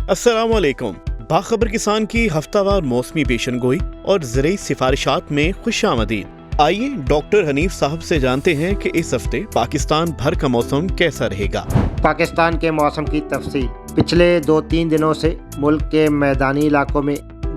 अस्सलाम वालेकुम। बाखबर किसान की हफ्तावार मौसमी पेशन गोई और ज़रूरी सिफारिशात में खुशामदीद। आइए डॉक्टर हनीफ साहब से जानते हैं कि इस हफ्ते पाकिस्तान भर का मौसम कैसा रहेगा। पाकिस्तान के मौसम की तफसील। पिछले 2-3 दिनों से मुल्क के मैदानी इलाकों में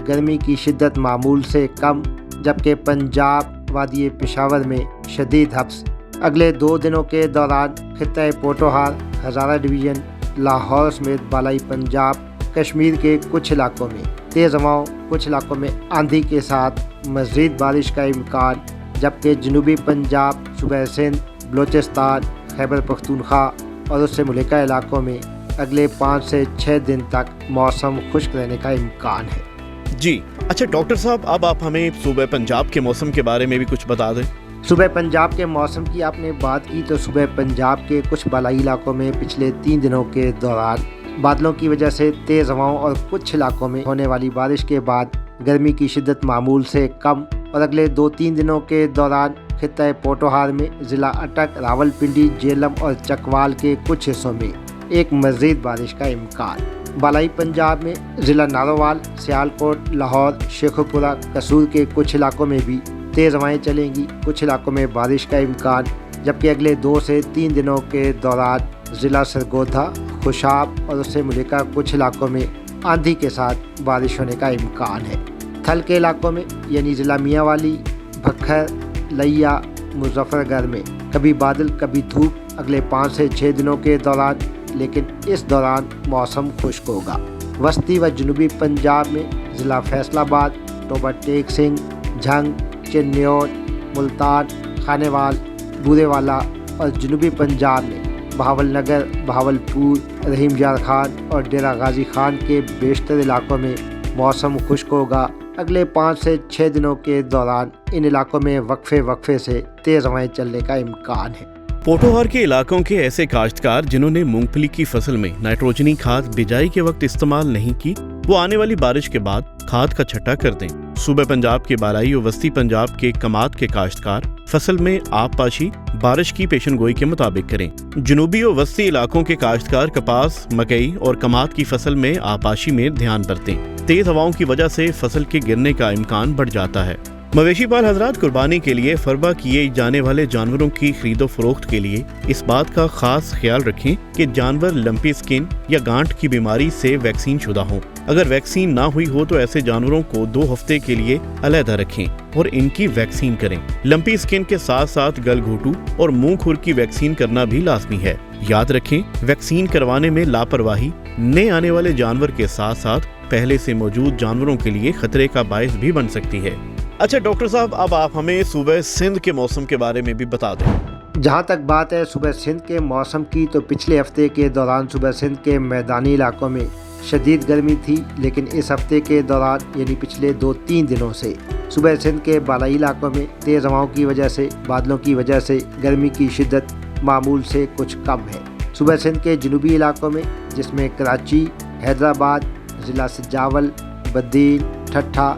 गर्मी की शिद्दत मामूल से कम, जबकि पंजाब वादी पेशावर में शदीद हब्स। अगले 2 दिनों के दौरान खित्ता पोटोहार, हज़ारा डिवीज़न, लाहौर समेत बालाई पंजाब, कश्मीर के कुछ इलाकों में तेज़ हवाओं, कुछ इलाकों में आंधी के साथ मज़ीद बारिश का इम्कान, जबकि जनूबी पंजाब, सूबा सिंध, बलोचिस्तान, खैबर पख्तूनख्वा और उससे मुल्का इलाकों में अगले 5 से 6 दिन तक मौसम खुश्क रहने का इम्कान है। जी अच्छा डॉक्टर साहब, अब आप हमें सूबा पंजाब के मौसम के बारे में भी कुछ बता दें। सूबा पंजाब के मौसम की आपने बात की तो सूबा पंजाब के कुछ बालाई इलाकों में पिछले 3 दिनों के दौरान बादलों की वजह से तेज़ हवाओं और कुछ इलाकों में होने वाली बारिश के बाद गर्मी की शिद्दत मामूल से कम, और अगले 2-3 दिनों के दौरान खित्ता पोटोहार में ज़िला अटक, रावलपिंडी, जेलम और चकवाल के कुछ हिस्सों में एक मज़ीद बारिश का इम्कान। बालाई पंजाब में ज़िला नारोवाल, सियालकोट, लाहौर, शेखुपुरा, कसूर के कुछ इलाकों में भी तेज़ हवाएँ चलेंगी, कुछ इलाकों में बारिश का इम्कान, जबकि अगले 2 से 3 दिनों के दौरान ज़िला सरगोधा, खुशाब और उससे मुल्का कुछ इलाकों में आंधी के साथ बारिश होने का इम्कान है। थल के इलाकों में यानी ज़िला मियांवाली, भक्खर, लिया, मुजफ्फरगढ़ में कभी बादल कभी धूप अगले 5 से 6 दिनों के दौरान, लेकिन इस दौरान मौसम खुश्क होगा। वस्ती व जनूबी पंजाब में ज़िला फैसलाबाद, टोबा टेक सिंह, झंग, चिन्नौर, मुल्तान, खानेवाल, बूरेवाला और जनूबी पंजाब में बहावलनगर, बहावलपुर, रहीम यार खान और डेरा गाजी खान के बेशतर इलाकों में मौसम खुश्क होगा। अगले 5 से 6 दिनों के दौरान इन इलाकों में वक्फे से तेज़ हवाएं चलने का इम्कान है। पोटोहार के इलाकों के ऐसे काश्तकार जिन्होंने मूंगफली की फसल में नाइट्रोजनी खाद बिजाई के वक्त इस्तेमाल नहीं की, वो आने वाली बारिश के बाद खाद का छट्टा कर दें। सूबे पंजाब के बालाई और वस्ती पंजाब के कमात के काश्तकार फसल में आब पाशी बारिश की पेशन गोई के मुताबिक करें। जनूबी और वस्ती इलाकों के काश्तकार कपास, मकई और कमात की फसल में आपाशी में ध्यान बरतें। तेज हवाओं की वजह से फसल के गिरने का इम्कान बढ़ जाता है। मवेशी पाल हजरात कुर्बानी के लिए फरवा किए जाने वाले जानवरों की खरीदो फरोख्त के लिए इस बात का खास ख्याल रखें कि जानवर लंपी स्किन या गांठ की बीमारी से वैक्सीन शुदा हों। अगर वैक्सीन ना हुई हो तो ऐसे जानवरों को 2 हफ्ते के लिए अलहदा रखें और इनकी वैक्सीन करें। लंपी स्किन के साथ साथ गलघोटू और मुंह खुर की वैक्सीन करना भी लाजमी है। याद रखें, वैक्सीन करवाने में लापरवाही नए आने वाले जानवर के साथ साथ पहले से मौजूद जानवरों के लिए खतरे का बायस भी बन सकती है। अच्छा डॉक्टर साहब, अब आप हमें सूबे सिंध के मौसम के बारे में भी बता दें। जहाँ तक बात है सूबा सिंध के मौसम की, तो पिछले हफ्ते के दौरान सूबा सिंध के मैदानी इलाकों में शदीद गर्मी थी, लेकिन इस हफ्ते के दौरान यानी पिछले 2-3 दिनों से सूबा सिंध के बालाई इलाकों में तेज़ हवाओं की वजह से, बादलों की वजह से गर्मी की शिद्दत मामूल से कुछ कम है। सूबा सिंध के जनूबी इलाकों में जिसमें कराची, हैदराबाद, ज़िला सजावल, बद्दीन, ठट्ठा,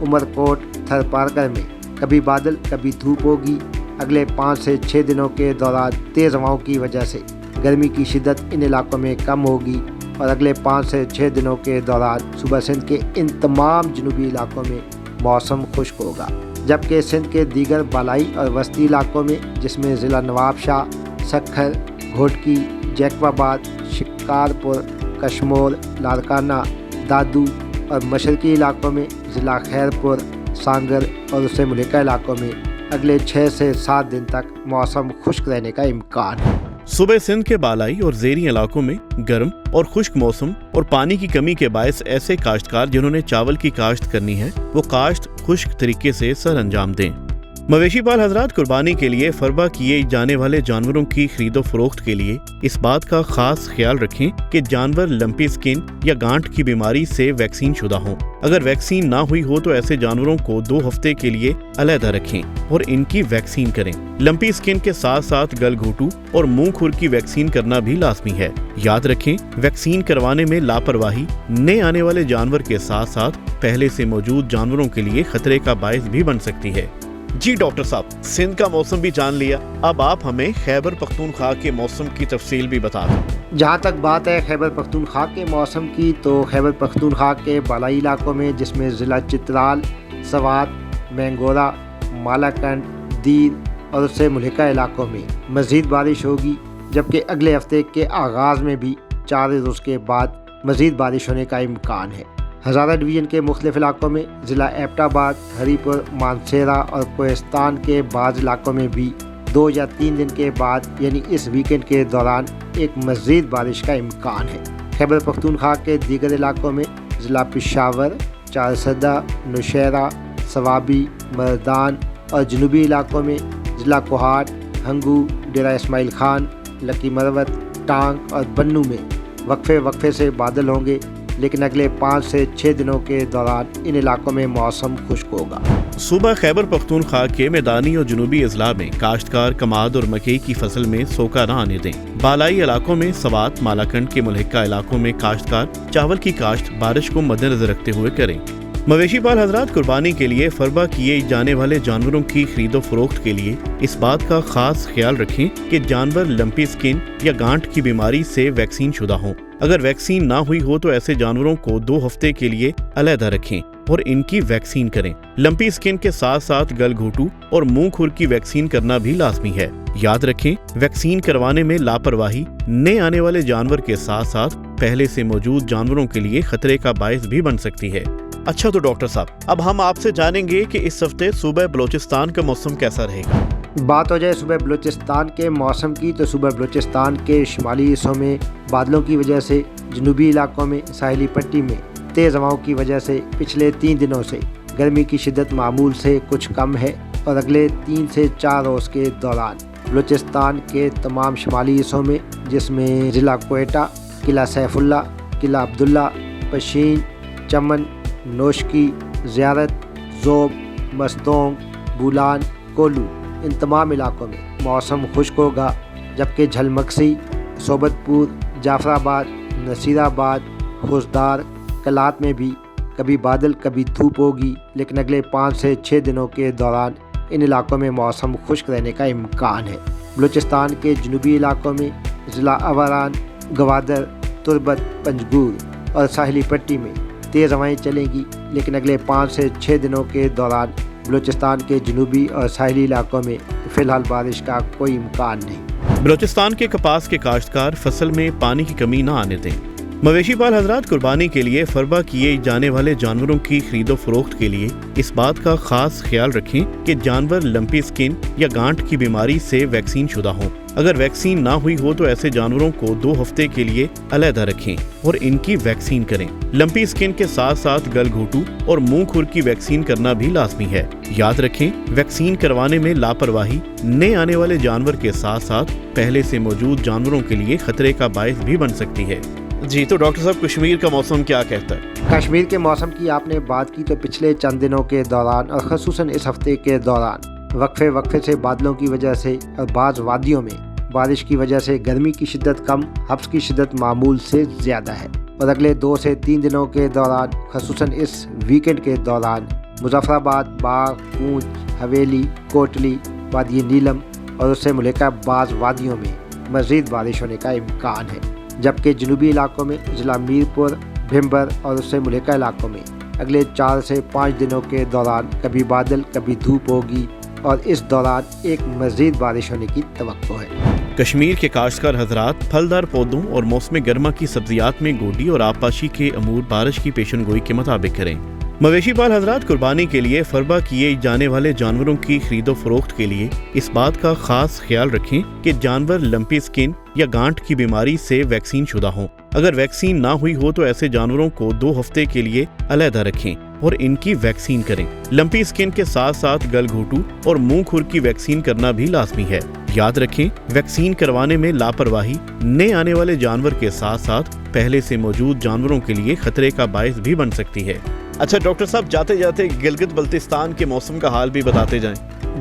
उमरकोट, थरपारकर में कभी बादल कभी धूप होगी। अगले 5 से 6 दिनों के दौरान तेज़ हवाओं की वजह से गर्मी की शिद्दत इन इलाकों में कम होगी, और अगले 5 से 6 दिनों के दौरान सूबा सिंध के इन तमाम जनूबी इलाकों में मौसम खुश्क होगा। जबकि सिंध के दीगर बालाई और वस्ती इलाकों में जिसमें ज़िला नवाबशाह, सखर, घोटकी, जैकबाबाद, शिकारपुर, कशमोर, लारकाना, दादू और मशरकी इलाकों में ज़िला खैरपुर, सांगर और उससे मुल्का इलाकों में अगले 6 से 7 दिन तक मौसम खुश्क रहने का इम्कान है। सूबे सिंध के बालाई और ज़ेरी इलाकों में गर्म और खुश्क मौसम और पानी की कमी के बायस ऐसे काश्तकार जिन्होंने चावल की काश्त करनी है वो काश्त खुश्क तरीके से सर अंजाम दें। मवेशी पाल हजरात कुर्बानी के लिए फरवा किए जाने वाले जानवरों की खरीदो फरोख्त के लिए इस बात का खास ख्याल रखें कि जानवर लंपी स्किन या गांठ की बीमारी से वैक्सीन शुदा हों। अगर वैक्सीन ना हुई हो तो ऐसे जानवरों को 2 हफ्ते के लिए अलहदा रखें और इनकी वैक्सीन करें। लंपी स्किन के साथ साथ गलघोटू और मुंह खुर की वैक्सीन करना भी लाजमी है। याद रखें, वैक्सीन करवाने में लापरवाही नए आने वाले जानवर के साथ साथ पहले से मौजूद जानवरों के लिए खतरे का बायस भी बन सकती है। जी डॉक्टर साहब, सिंध का मौसम भी जान लिया, अब आप हमें खैबर पख्तूनख्वा के मौसम की तफसील भी बता दें। جہاں تک بات ہے خیبر پختونخوا کے موسم کی تو خیبر پختونخوا کے بالائی علاقوں میں جس میں ضلع چترال، سوات، مینگورہ، مالاکنڈ، دیر اور اس سے ملحقہ علاقوں میں مزید بارش ہوگی، جبکہ اگلے ہفتے کے آغاز میں بھی 4 روز کے بعد مزید بارش ہونے کا امکان ہے۔ ہزارہ ڈویژن کے مختلف علاقوں میں، ضلع ایبٹ آباد، ہری پور، مانسہرہ اور کوہستان کے بعض علاقوں میں بھی 2 یا 3 دن کے بعد یعنی اس ویکینڈ کے دوران ایک مزید بارش کا امکان ہے۔ خیبر پختونخوا کے دیگر علاقوں میں ضلع پشاور، چارسدہ، نوشہرہ، سوابی، مردان اور جنوبی علاقوں میں ضلع کوہاٹ، ہنگو، ڈیرہ اسماعیل خان، لکی مروت، ٹانگ اور بنوں میں وقفے سے بادل ہوں گے، لیکن اگلے 5 سے 6 دنوں کے دوران ان علاقوں میں موسم خشک ہوگا۔ صوبہ خیبر پختونخوا کے میدانی اور جنوبی اضلاع میں کاشتکار کماد اور مکئی کی فصل میں سوکھا نہ آنے دیں۔ بالائی علاقوں میں سوات، مالاکنڈ کے ملحقہ علاقوں میں کاشتکار چاول کی کاشت بارش کو مد نظر رکھتے ہوئے کریں۔ مویشی پال حضرات قربانی کے لیے فربہ کیے جانے والے جانوروں کی خرید و فروخت کے لیے اس بات کا خاص خیال رکھیں کہ جانور لمپی سکن یا گانٹ کی بیماری سے ویکسین شدہ ہوں۔ اگر ویکسین نہ ہوئی ہو تو ایسے جانوروں کو 2 ہفتے کے لیے علیحدہ رکھیں اور ان کی ویکسین کریں۔ لمپی سکن کے ساتھ ساتھ گل گھوٹو اور منہ کھر کی ویکسین کرنا بھی لازمی ہے۔ یاد رکھیں، ویکسین کروانے میں لاپرواہی نئے آنے والے جانور کے ساتھ ساتھ پہلے سے موجود جانوروں کے لیے خطرے کا باعث بھی بن سکتی ہے۔ اچھا تو ڈاکٹر صاحب، اب ہم آپ سے جانیں گے کہ اس ہفتے صوبہ بلوچستان کا موسم کیسا رہے گا۔ بات ہو جائے صوبہ بلوچستان کے موسم کی تو صوبہ بلوچستان کے شمالی حصوں میں بادلوں کی وجہ سے، جنوبی علاقوں میں ساحلی پٹی میں تیز ہواؤں کی وجہ سے پچھلے 3 دنوں سے گرمی کی شدت معمول سے کچھ کم ہے، اور اگلے 3 سے 4 روز کے دوران بلوچستان کے تمام شمالی حصوں میں جس میں ضلع کوئٹہ، قلعہ سیف اللہ، قلعہ عبداللہ، پشین، چمن، نوشکی، زیارت، زوب، مستونگ، بولان، کولو، ان تمام علاقوں میں موسم خشک ہوگا، جبکہ جھلمکسی، صوبت پور، جعفر آباد، نصیر آباد، خوزدار، کلات میں بھی کبھی بادل کبھی دھوپ ہوگی، لیکن اگلے 5 سے 6 دنوں کے دوران ان علاقوں میں موسم خشک رہنے کا امکان ہے۔ بلوچستان کے جنوبی علاقوں میں ضلع اوران، گوادر، تربت، پنجگور اور ساحلی پٹی میں تیز ہوائیں چلیں گی، لیکن اگلے 5 سے 6 دنوں کے دوران بلوچستان کے جنوبی اور ساحلی علاقوں میں فی الحال بارش کا کوئی امکان نہیں۔ بلوچستان کے کپاس کے کاشتکار فصل میں پانی کی کمی نہ آنے دیں۔ مویشی پال حضرات قربانی کے لیے فربہ کیے جانے والے جانوروں کی خرید و فروخت کے لیے اس بات کا خاص خیال رکھیں کہ جانور لمپی سکن یا گانٹ کی بیماری سے ویکسین شدہ ہوں۔ اگر ویکسین نہ ہوئی ہو تو ایسے جانوروں کو 2 ہفتے کے لیے علیحدہ رکھیں اور ان کی ویکسین کریں۔ لمپی سکن کے ساتھ ساتھ گل گھوٹو اور منہ کھر کی ویکسین کرنا بھی لازمی ہے۔ یاد رکھیں، ویکسین کروانے میں لاپرواہی نئے آنے والے جانور کے ساتھ ساتھ پہلے سے موجود جانوروں کے لیے خطرے کا باعث بھی بن سکتی ہے۔ جی تو ڈاکٹر صاحب، کشمیر کا موسم کیا کہتا ہے؟ کشمیر کے موسم کی آپ نے بات کی تو پچھلے چند دنوں کے دوران اور خصوصاً اس ہفتے کے دوران وقفے سے بادلوں کی وجہ سے اور بعض وادیوں میں بارش کی وجہ سے گرمی کی شدت کم، حبس کی شدت معمول سے زیادہ ہے، اور اگلے 2 سے 3 دنوں کے دوران خصوصاً اس ویکینڈ کے دوران مظفر آباد، باغ، پونچھ، حویلی، کوٹلی، وادی نیلم اور اس سے ملحقہ بعض وادیوں میں مزید بارش ہونے کا امکان ہے، جبکہ جنوبی علاقوں میں ضلع میرپور، بھمبر اور اس سے ملحقہ علاقوں میں اگلے 4 سے 5 دنوں کے دوران کبھی بادل کبھی دھوپ ہوگی، اور اس دوران ایک مزید بارش ہونے کی توقع ہے۔ کشمیر کے کاشتکار حضرات پھلدار پودوں اور موسم گرما کی سبزیات میں گوڈی اور آبپاشی کے امور بارش کی پیشن گوئی کے مطابق کریں۔ مویشی پال حضرات قربانی کے لیے فربہ کیے جانے والے جانوروں کی خرید و فروخت کے لیے اس بات کا خاص خیال رکھیں کہ جانور لمپی سکن یا گانٹ کی بیماری سے ویکسین شدہ ہوں۔ اگر ویکسین نہ ہوئی ہو تو ایسے جانوروں کو 2 ہفتے کے لیے علیحدہ رکھیں اور ان کی ویکسین کریں۔ لمپی سکن کے ساتھ ساتھ گل گھوٹو اور منہ کھر کی ویکسین کرنا بھی لازمی ہے۔ یاد رکھیں، ویکسین کروانے میں لاپرواہی نئے آنے والے جانور کے ساتھ ساتھ پہلے سے موجود جانوروں کے لیے خطرے کا باعث بھی بن سکتی ہے۔ اچھا ڈاکٹر صاحب، جاتے جاتے گلگت بلتستان کے موسم کا حال بھی بتاتے جائیں۔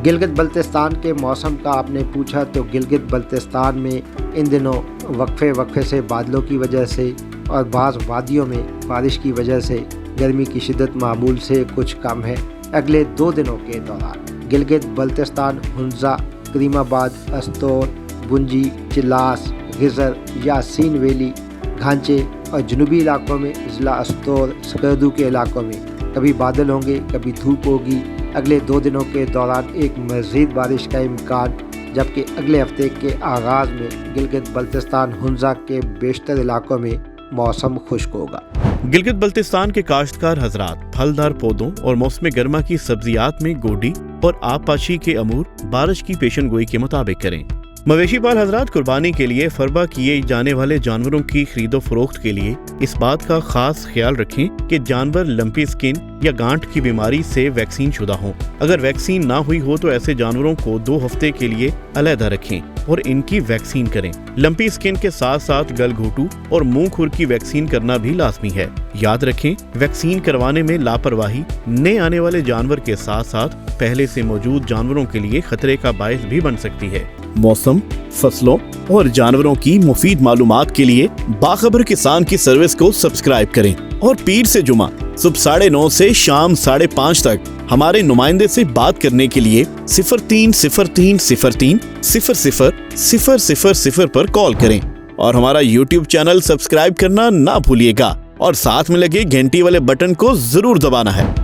گلگت بلتستان کے موسم کا آپ نے پوچھا تو گلگت بلتستان میں ان دنوں وقفے سے بادلوں کی وجہ سے اور بعض وادیوں میں بارش کی وجہ سے گرمی کی شدت معمول سے کچھ کم ہے۔ اگلے 2 دنوں کے دوران گلگت بلتستان، ہنزا، کریم آباد، استور، بنجی، چلاس، गिजर यासीन वैली घांचे और जनूबी इलाकों में ज़िला अस्तोर स्कर्दू के इलाकों में कभी बादल होंगे, कभी धूप होगी। अगले 2 दिनों के दौरान एक मज़ीद बारिश का इम्कान, जबकि अगले हफ्ते के आगाज़ में गिलगित बल्तिस्तान हुंजा के बेशतर इलाकों में मौसम खुश्क होगा। गिलगित बल्तिस्तान के काश्तकार हजरात फलदार पौधों और मौसम गर्मा की सब्जियात में गोडी और आबपाशी के अमूर बारिश की पेशन गोई के मुताबिक करें। मवेशी पाल हजरात कुर्बानी के लिए फरबा किए जाने वाले जानवरों की खरीदो फरोख्त के लिए इस बात का खास ख्याल रखें कि जानवर लंपी स्किन या गांठ की बीमारी से वैक्सीन शुदा हों। अगर वैक्सीन ना हुई हो तो ऐसे जानवरों को 2 हफ्ते के लिए अलहदा रखें और इनकी वैक्सीन करें। लंपी स्किन के साथ साथ गलघोटू और मुंह खुर की वैक्सीन करना भी लाजमी है। याद रखें, वैक्सीन करवाने में लापरवाही नए आने वाले जानवर के साथ साथ पहले से मौजूद जानवरों के लिए खतरे का बायस भी बन सकती है। मौसम, फसलों और जानवरों की मुफीद मालूमात के लिए बाखबर किसान की सर्विस को सब्सक्राइब करें और पीर से जुमा सुबह 9:30 से शाम 5:30 तक हमारे नुमाइंदे से बात करने के लिए 0303030000 पर कॉल करें और हमारा YouTube चैनल सब्सक्राइब करना ना भूलिएगा और साथ में लगे घंटी वाले बटन को जरूर दबाना है।